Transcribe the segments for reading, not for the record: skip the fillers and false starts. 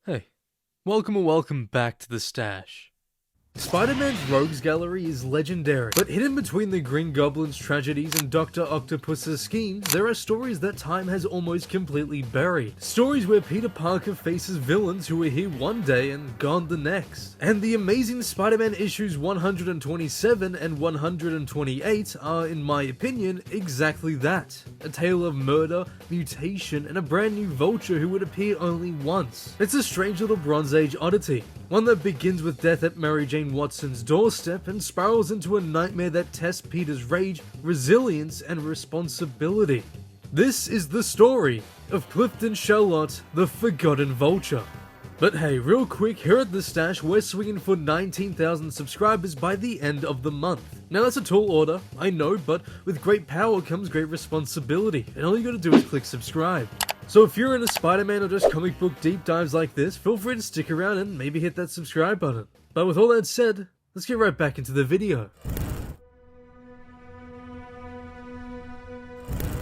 Hey, welcome back to the stash. Spider-Man's Rogues Gallery is legendary, but hidden between the Green Goblin's tragedies and Dr. Octopus's schemes, there are stories that time has almost completely buried. Stories where Peter Parker faces villains who were here one day and gone the next. And the Amazing Spider-Man issues 127 and 128 are, in my opinion, exactly that. A tale of murder, mutation, and a brand new Vulture who would appear only once. It's a strange little Bronze Age oddity, one that begins with death at Mary Jane Watson's doorstep and spirals into a nightmare that tests Peter's rage, resilience, and responsibility. This is the story of Clifton Shallot, the Forgotten Vulture. But hey, real quick, here at the stash, we're swinging for 19,000 subscribers by the end of the month. Now that's a tall order, I know, but with great power comes great responsibility, and all you gotta do is click subscribe. So if you're into Spider-Man or just comic book deep dives like this, feel free to stick around and maybe hit that subscribe button. But with all that said, let's get right back into the video.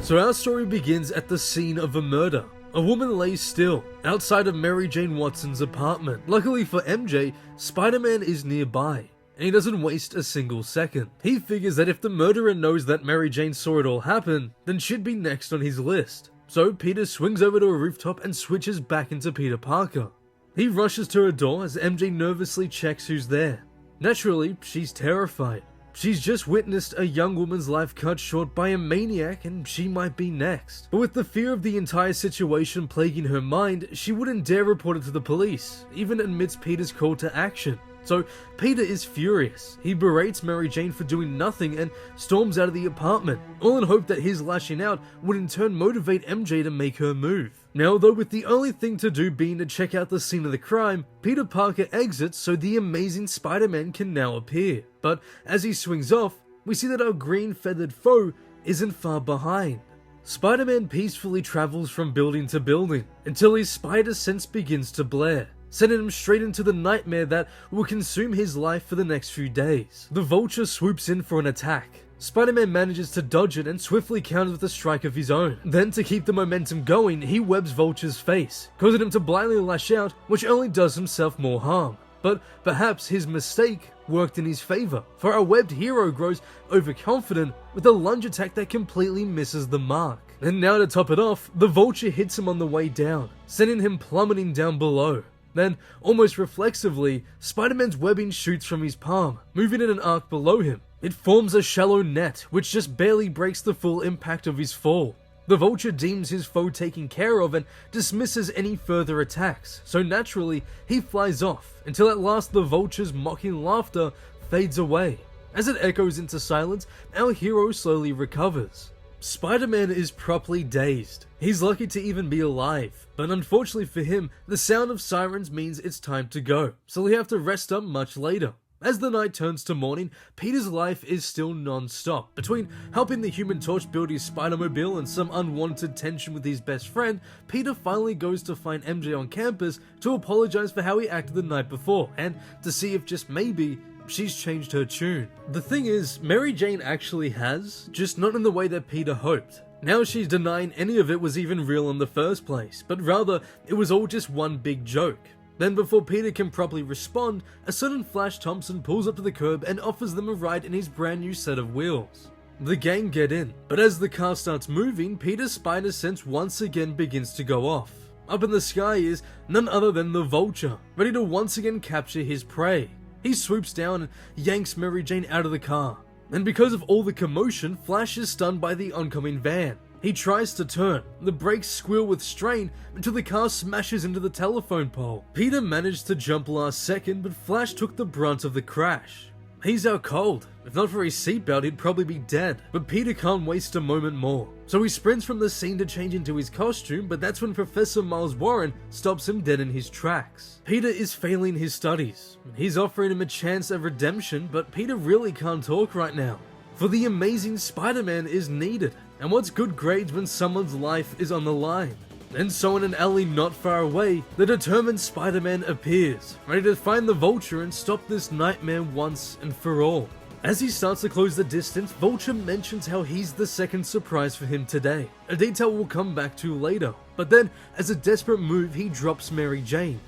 So our story begins at the scene of a murder. A woman lays still, outside of Mary Jane Watson's apartment. Luckily for MJ, Spider-Man is nearby, and he doesn't waste a single second. He figures that if the murderer knows that Mary Jane saw it all happen, then she'd be next on his list. So Peter swings over to a rooftop and switches back into Peter Parker. He rushes to her door as MJ nervously checks who's there. Naturally, she's terrified. She's just witnessed a young woman's life cut short by a maniac and she might be next. But with the fear of the entire situation plaguing her mind, she wouldn't dare report it to the police, even amidst Peter's call to action. So Peter is furious. He berates Mary Jane for doing nothing and storms out of the apartment, all in hope that his lashing out would in turn motivate MJ to make her move. Now, though, with the only thing to do being to check out the scene of the crime, Peter Parker exits so the Amazing Spider-Man can now appear. But as he swings off, we see that our green feathered foe isn't far behind. Spider-Man peacefully travels from building to building until his spider sense begins to blare, sending him straight into the nightmare that will consume his life for the next few days. The Vulture swoops in for an attack. Spider-Man manages to dodge it and swiftly counters with a strike of his own. Then, to keep the momentum going, he webs Vulture's face, causing him to blindly lash out, which only does himself more harm. But perhaps his mistake worked in his favor, for our webbed hero grows overconfident with a lunge attack that completely misses the mark. And now to top it off, the Vulture hits him on the way down, sending him plummeting down below. Then, almost reflexively, Spider-Man's webbing shoots from his palm, moving in an arc below him. It forms a shallow net, which just barely breaks the full impact of his fall. The Vulture deems his foe taken care of and dismisses any further attacks, so naturally, he flies off, until at last the Vulture's mocking laughter fades away. As it echoes into silence, our hero slowly recovers. Spider-Man is properly dazed. He's lucky to even be alive, but unfortunately for him, the sound of sirens means it's time to go, so he'll have to rest up much later. As the night turns to morning, Peter's life is still non-stop. Between helping the Human Torch build his Spider-Mobile and some unwanted tension with his best friend, Peter finally goes to find MJ on campus to apologize for how he acted the night before, and to see if just maybe she's changed her tune. The thing is, Mary Jane actually has, just not in the way that Peter hoped. Now she's denying any of it was even real in the first place, but rather, it was all just one big joke. Then before Peter can properly respond, a sudden Flash Thompson pulls up to the curb and offers them a ride in his brand new set of wheels. The gang get in, but as the car starts moving, Peter's spider sense once again begins to go off. Up in the sky is none other than the Vulture, ready to once again capture his prey. He swoops down and yanks Mary Jane out of the car. And because of all the commotion, Flash is stunned by the oncoming van. He tries to turn, the brakes squeal with strain until the car smashes into the telephone pole. Peter managed to jump last second, but Flash took the brunt of the crash. He's out cold. If not for his seatbelt, he'd probably be dead. But Peter can't waste a moment more. So he sprints from the scene to change into his costume, but that's when Professor Miles Warren stops him dead in his tracks. Peter is failing his studies. He's offering him a chance at redemption, but Peter really can't talk right now. For the Amazing Spider-Man is needed. And what's good grades when someone's life is on the line? And so in an alley not far away, the determined Spider-Man appears, ready to find the Vulture and stop this nightmare once and for all. As he starts to close the distance, Vulture mentions how he's the second surprise for him today, a detail we'll come back to later. But then, as a desperate move, he drops Mary Jane.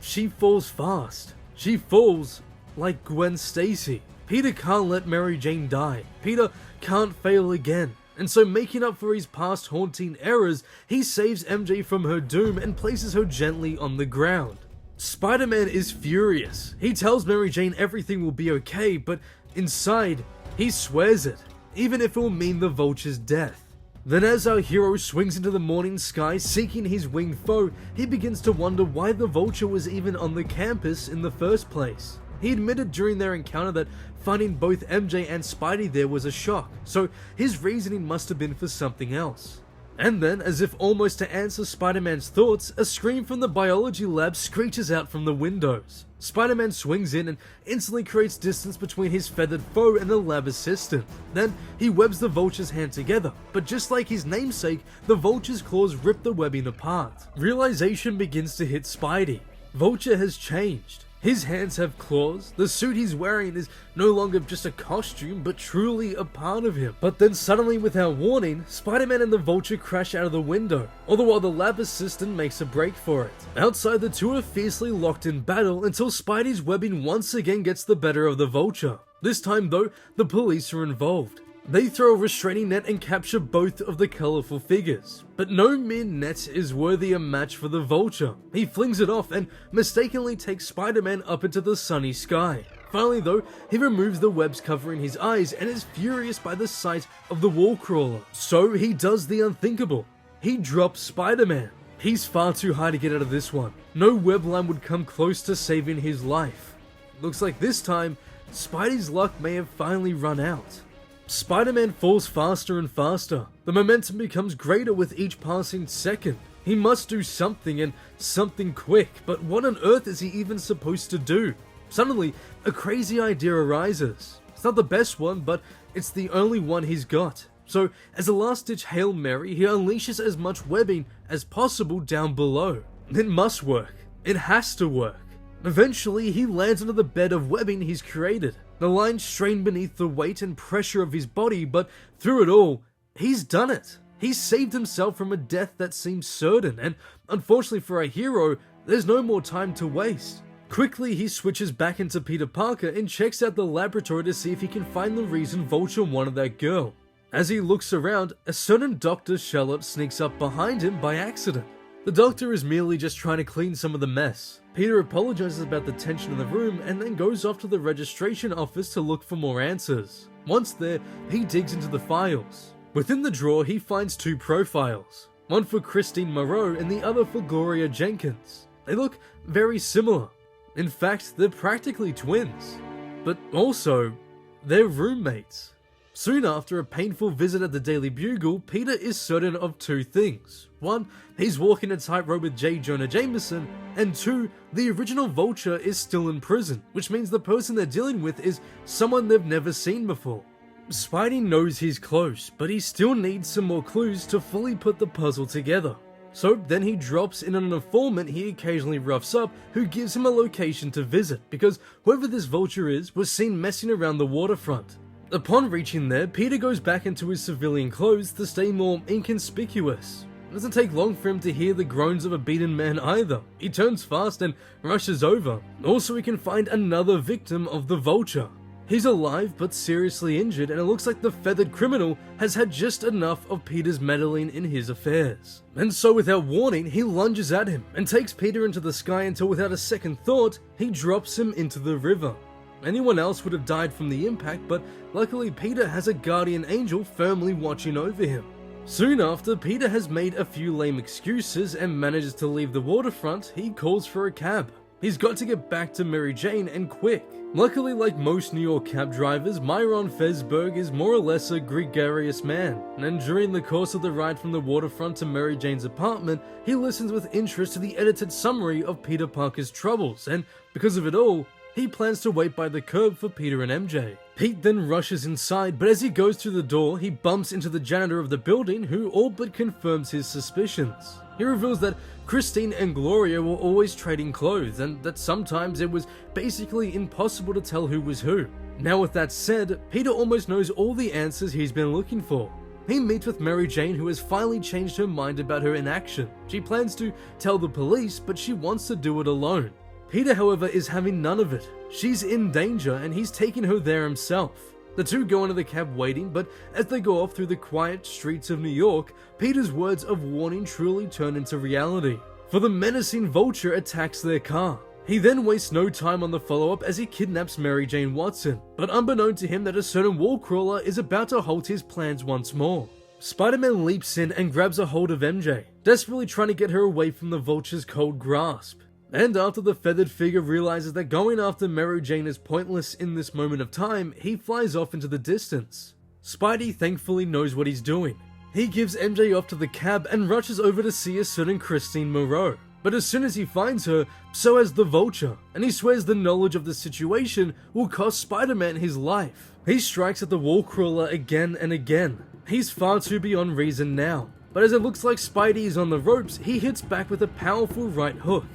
she falls fast. She falls like Gwen Stacy. Peter can't let Mary Jane die. Peter can't fail again. And so, making up for his past haunting errors, he saves MJ from her doom and places her gently on the ground. Spider-Man is furious. He tells Mary Jane everything will be okay, but inside, he swears it, even if it will mean the Vulture's death. Then as our hero swings into the morning sky seeking his winged foe, he begins to wonder why the Vulture was even on the campus in the first place. He admitted during their encounter that finding both MJ and Spidey there was a shock, so his reasoning must have been for something else. And then, as if almost to answer Spider-Man's thoughts, a scream from the biology lab screeches out from the windows. Spider-Man swings in and instantly creates distance between his feathered foe and the lab assistant. Then, he webs the Vulture's hand together, but just like his namesake, the Vulture's claws rip the webbing apart. Realization begins to hit Spidey. Vulture has changed. His hands have claws, the suit he's wearing is no longer just a costume, but truly a part of him. But then suddenly, without warning, Spider-Man and the Vulture crash out of the window, all the while the lab assistant makes a break for it. Outside, the two are fiercely locked in battle until Spidey's webbing once again gets the better of the Vulture. This time though, the police are involved. They throw a restraining net and capture both of the colourful figures. But no mere net is worthy a match for the Vulture. He flings it off and mistakenly takes Spider-Man up into the sunny sky. Finally though, he removes the webs covering his eyes and is furious by the sight of the wall crawler. So he does the unthinkable. He drops Spider-Man. He's far too high to get out of this one. No web line would come close to saving his life. Looks like this time, Spidey's luck may have finally run out. Spider-Man falls faster and faster. The momentum becomes greater with each passing second. He must do something, and something quick, but what on earth is he even supposed to do? Suddenly, a crazy idea arises. It's not the best one, but it's the only one he's got. So, as a last-ditch Hail Mary, he unleashes as much webbing as possible down below. It must work. It has to work. Eventually, he lands under the bed of webbing he's created. The line strained beneath the weight and pressure of his body, but through it all, he's done it. He's saved himself from a death that seems certain, and unfortunately for our hero, there's no more time to waste. Quickly, he switches back into Peter Parker and checks out the laboratory to see if he can find the reason Vulture wanted that girl. As he looks around, a certain Dr. Shallot sneaks up behind him by accident. The doctor is merely just trying to clean some of the mess. Peter apologizes about the tension in the room and then goes off to the registration office to look for more answers. Once there, he digs into the files. Within the drawer, he finds two profiles. One for Christine Moreau and the other for Gloria Jenkins. They look very similar. In fact, they're practically twins. But also, they're roommates. Soon after a painful visit at the Daily Bugle, Peter is certain of two things. One, he's walking a tightrope with J. Jonah Jameson, and two, the original Vulture is still in prison, which means the person they're dealing with is someone they've never seen before. Spidey knows he's close, but he still needs some more clues to fully put the puzzle together. So then he drops in on an informant he occasionally roughs up who gives him a location to visit, because whoever this Vulture is was seen messing around the waterfront. Upon reaching there, Peter goes back into his civilian clothes to stay more inconspicuous. It doesn't take long for him to hear the groans of a beaten man either. He turns fast and rushes over. Also, he can find another victim of the Vulture. He's alive but seriously injured, and it looks like the feathered criminal has had just enough of Peter's meddling in his affairs. And so without warning, he lunges at him and takes Peter into the sky until without a second thought, he drops him into the river. Anyone else would have died from the impact, but luckily Peter has a guardian angel firmly watching over him. Soon after, Peter has made a few lame excuses and manages to leave the waterfront. He calls for a cab. He's got to get back to Mary Jane and quick. Luckily, like most New York cab drivers, Myron Fesberg is more or less a gregarious man, and during the course of the ride from the waterfront to Mary Jane's apartment, he listens with interest to the edited summary of Peter Parker's troubles, and because of it all, he plans to wait by the curb for Peter and MJ. Pete then rushes inside, but as he goes through the door, he bumps into the janitor of the building, who all but confirms his suspicions. He reveals that Christine and Gloria were always trading clothes, and that sometimes it was basically impossible to tell who was who. Now with that said, Peter almost knows all the answers he's been looking for. He meets with Mary Jane, who has finally changed her mind about her inaction. She plans to tell the police, but she wants to do it alone. Peter, however, is having none of it. She's in danger and he's taking her there himself. The two go into the cab waiting, but as they go off through the quiet streets of New York, Peter's words of warning truly turn into reality. For the menacing Vulture attacks their car. He then wastes no time on the follow-up as he kidnaps Mary Jane Watson, but unbeknown to him that a certain wall crawler is about to halt his plans once more. Spider-Man leaps in and grabs a hold of MJ, desperately trying to get her away from the Vulture's cold grasp. And after the feathered figure realizes that going after Mary Jane is pointless in this moment of time, he flies off into the distance. Spidey thankfully knows what he's doing. He gives MJ off to the cab and rushes over to see a certain Christine Moreau. But as soon as he finds her, so has the Vulture, and he swears the knowledge of the situation will cost Spider-Man his life. He strikes at the wall crawler again and again. He's far too beyond reason now, but as it looks like Spidey is on the ropes, he hits back with a powerful right hook.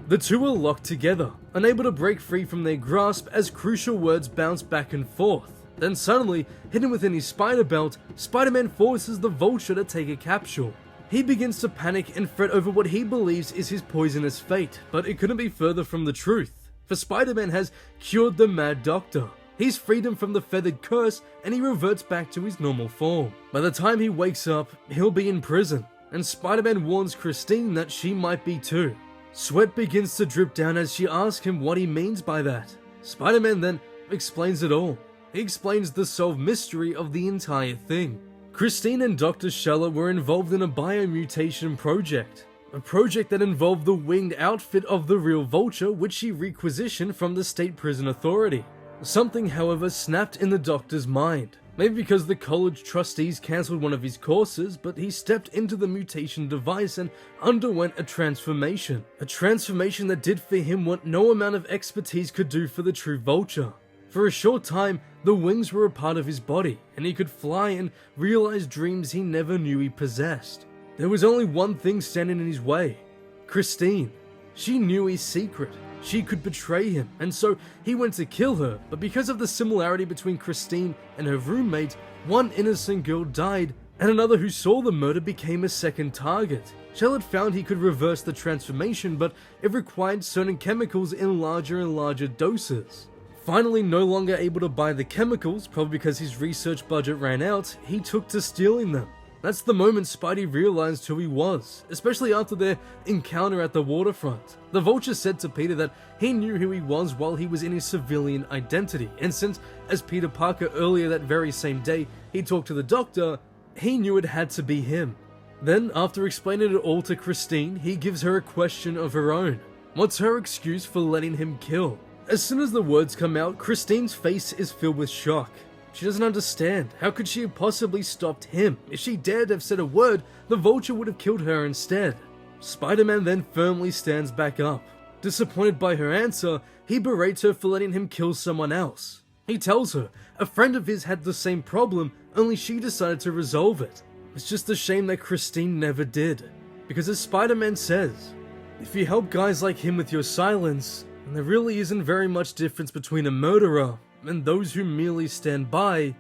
The two are locked together, unable to break free from their grasp as crucial words bounce back and forth. Then suddenly, hidden within his spider belt, Spider-Man forces the Vulture to take a capsule. He begins to panic and fret over what he believes is his poisonous fate, but it couldn't be further from the truth, for Spider-Man has cured the Mad Doctor. He's freed him from the feathered curse and he reverts back to his normal form. By the time he wakes up, he'll be in prison, and Spider-Man warns Christine that she might be too. Sweat begins to drip down as she asks him what he means by that. Spider-Man then explains it all. He explains the solved mystery of the entire thing. Christine and Dr. Shallot were involved in a biomutation project. A project that involved the winged outfit of the real Vulture, which she requisitioned from the State Prison Authority. Something, however, snapped in the doctor's mind. Maybe because the college trustees cancelled one of his courses, but he stepped into the mutation device and underwent a transformation. A transformation that did for him what no amount of expertise could do for the true Vulture. For a short time, the wings were a part of his body, and he could fly and realize dreams he never knew he possessed. There was only one thing standing in his way: Christine. She knew his secret. She could betray him, and so he went to kill her, but because of the similarity between Christine and her roommate, one innocent girl died, and another who saw the murder became a second target. Shallot found he could reverse the transformation, but it required certain chemicals in larger and larger doses. Finally, no longer able to buy the chemicals, probably because his research budget ran out, he took to stealing them. That's the moment Spidey realized who he was, especially after their encounter at the waterfront. The Vulture said to Peter that he knew who he was while he was in his civilian identity, and since, as Peter Parker earlier that very same day, he talked to the Doctor, he knew it had to be him. Then, after explaining it all to Christine, he gives her a question of her own. What's her excuse for letting him kill? As soon as the words come out, Christine's face is filled with shock. She doesn't understand. How could she have possibly stopped him? If she dared have said a word, the Vulture would have killed her instead. Spider-Man then firmly stands back up. Disappointed by her answer, he berates her for letting him kill someone else. He tells her a friend of his had the same problem, only she decided to resolve it. It's just a shame that Christine never did. Because as Spider-Man says, if you help guys like him with your silence, then there really isn't very much difference between a murderer and those who merely stand by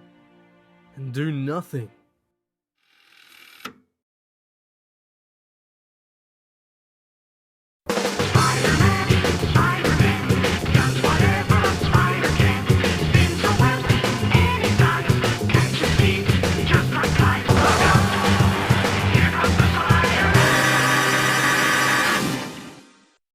and do nothing.